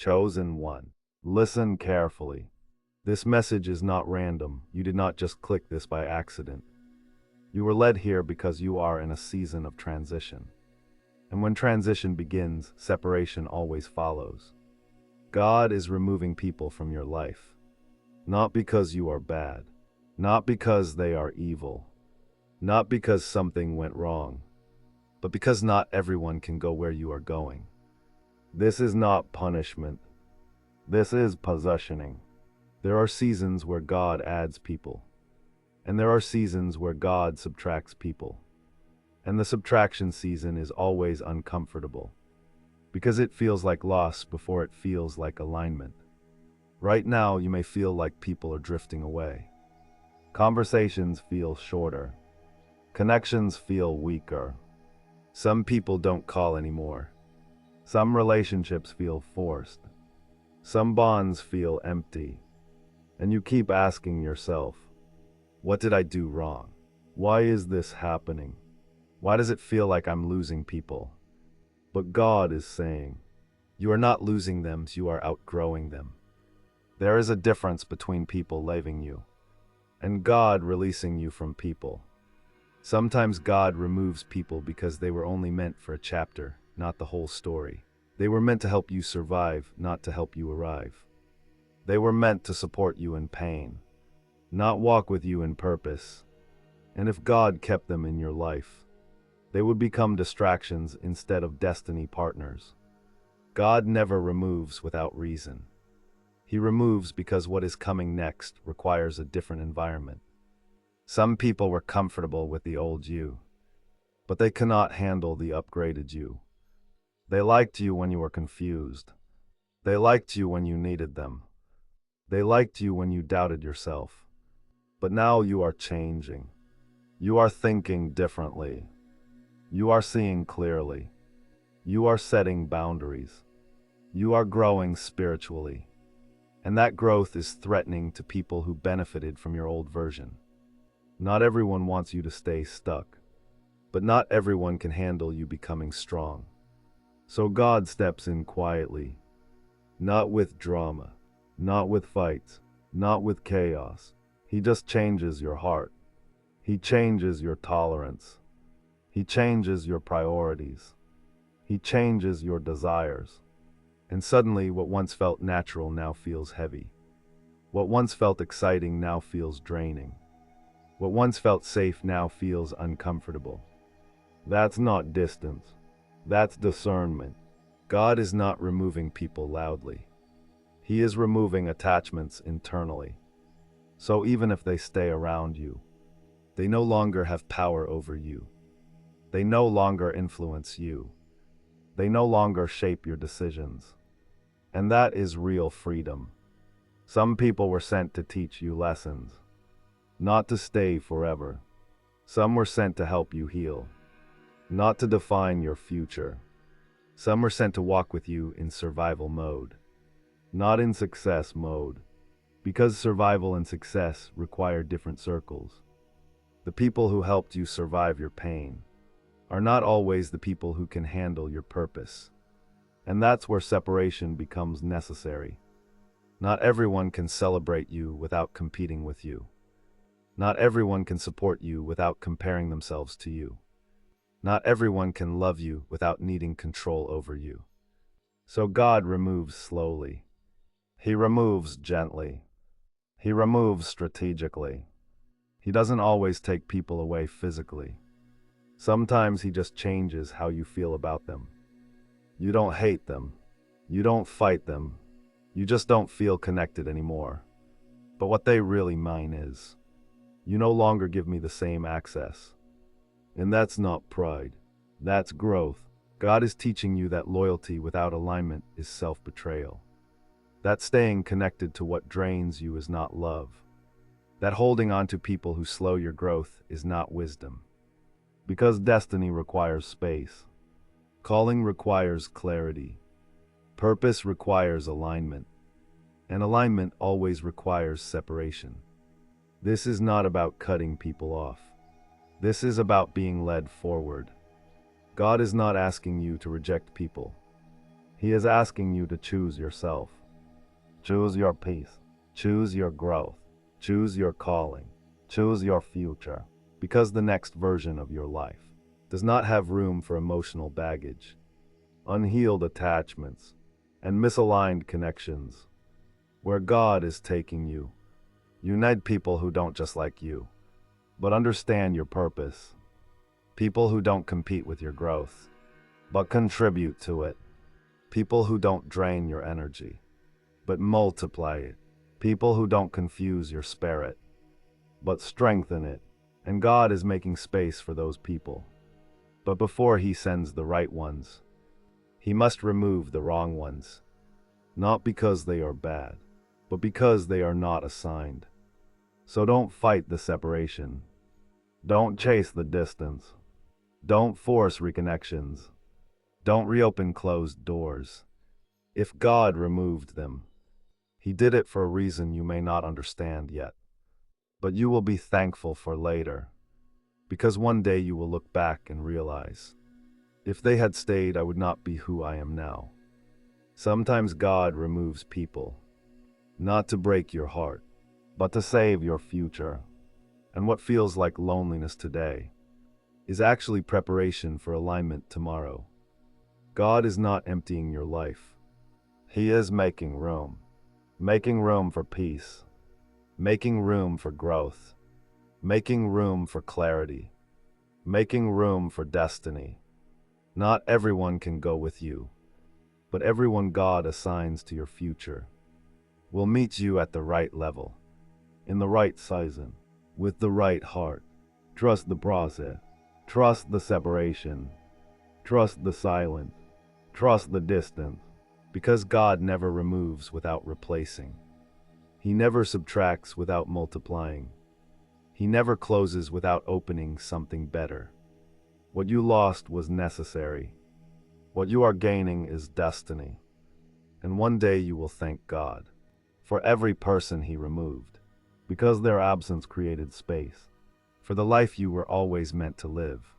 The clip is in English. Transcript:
Chosen one. Listen carefully. This message is not random. You did not just click this by accident. You were led here because you are in a season of transition. And when transition begins, separation always follows. God is removing people from your life. Not because you are bad. Not because they are evil. Not because something went wrong. But because not everyone can go where you are going. This is not punishment. This is possessioning. There are seasons where God adds people. And there are seasons where God subtracts people. And the subtraction season is always uncomfortable. Because it feels like loss before it feels like alignment. Right now, you may feel like people are drifting away. Conversations feel shorter. Connections feel weaker. Some people don't call anymore. Some relationships feel forced. Some bonds feel empty. And you keep asking yourself, what did I do wrong? Why is this happening? Why does it feel like I'm losing people? But God is saying, you are not losing them, you are outgrowing them. There is a difference between people leaving you and God releasing you from people. Sometimes God removes people because they were only meant for a chapter, not the whole story. They were meant to help you survive, not to help you arrive. They were meant to support you in pain, not walk with you in purpose. And if God kept them in your life, they would become distractions instead of destiny partners. God never removes without reason. He removes because what is coming next requires a different environment. Some people were comfortable with the old you, but they cannot handle the upgraded you. They liked you when you were confused. They liked you when you needed them. They liked you when you doubted yourself. But now you are changing. You are thinking differently. You are seeing clearly. You are setting boundaries. You are growing spiritually. And that growth is threatening to people who benefited from your old version. Not everyone wants you to stay stuck, but not everyone can handle you becoming strong. So God steps in quietly, not with drama, not with fights, not with chaos. He just changes your heart. He changes your tolerance. He changes your priorities. He changes your desires. And suddenly, what once felt natural now feels heavy. What once felt exciting now feels draining. What once felt safe now feels uncomfortable. That's not distance. That's discernment. God is not removing people loudly. He is removing attachments internally. So even if they stay around you, they no longer have power over you. They no longer influence you. They no longer shape your decisions. And that is real freedom. Some people were sent to teach you lessons, not to stay forever. Some were sent to help you heal, not to define your future. Some were sent to walk with you in survival mode, not in success mode, because survival and success require different circles. The people who helped you survive your pain are not always the people who can handle your purpose. And that's where separation becomes necessary. Not everyone can celebrate you without competing with you. Not everyone can support you without comparing themselves to you. Not everyone can love you without needing control over you. So God removes slowly. He removes gently. He removes strategically. He doesn't always take people away physically. Sometimes he just changes how you feel about them. You don't hate them. You don't fight them. You just don't feel connected anymore. But what they really mean is, you no longer give me the same access. And that's not pride. That's growth. God is teaching you that loyalty without alignment is self-betrayal. That staying connected to what drains you is not love. That holding on to people who slow your growth is not wisdom. Because destiny requires space. Calling requires clarity. Purpose requires alignment. And alignment always requires separation. This is not about cutting people off. This is about being led forward. God is not asking you to reject people. He is asking you to choose yourself. Choose your peace. Choose your growth. Choose your calling. Choose your future. Because the next version of your life does not have room for emotional baggage, unhealed attachments, and misaligned connections. Where God is taking you, you need people who don't just like you, but understand your purpose. People who don't compete with your growth, but contribute to it. People who don't drain your energy, but multiply it. People who don't confuse your spirit, but strengthen it. And God is making space for those people. But before He sends the right ones, He must remove the wrong ones. Not because they are bad, but because they are not assigned. So don't fight the separation. Don't chase the distance. Don't force reconnections. Don't reopen closed doors. If God removed them, He did it for a reason you may not understand yet. But you will be thankful for later, because one day you will look back and realize, if they had stayed, I would not be who I am now. Sometimes God removes people, not to break your heart, but to save your future. And what feels like loneliness today is actually preparation for alignment tomorrow. God is not emptying your life. He is making room for peace, making room for growth, making room for clarity, making room for destiny. Not everyone can go with you, but everyone God assigns to your future will meet you at the right level, in the right season, with the right heart. Trust the process. Trust the separation. Trust the silence. Trust the distance. Because God never removes without replacing. He never subtracts without multiplying. He never closes without opening something better. What you lost was necessary. What you are gaining is destiny. And one day you will thank God for every person He removed, because their absence created space for the life you were always meant to live.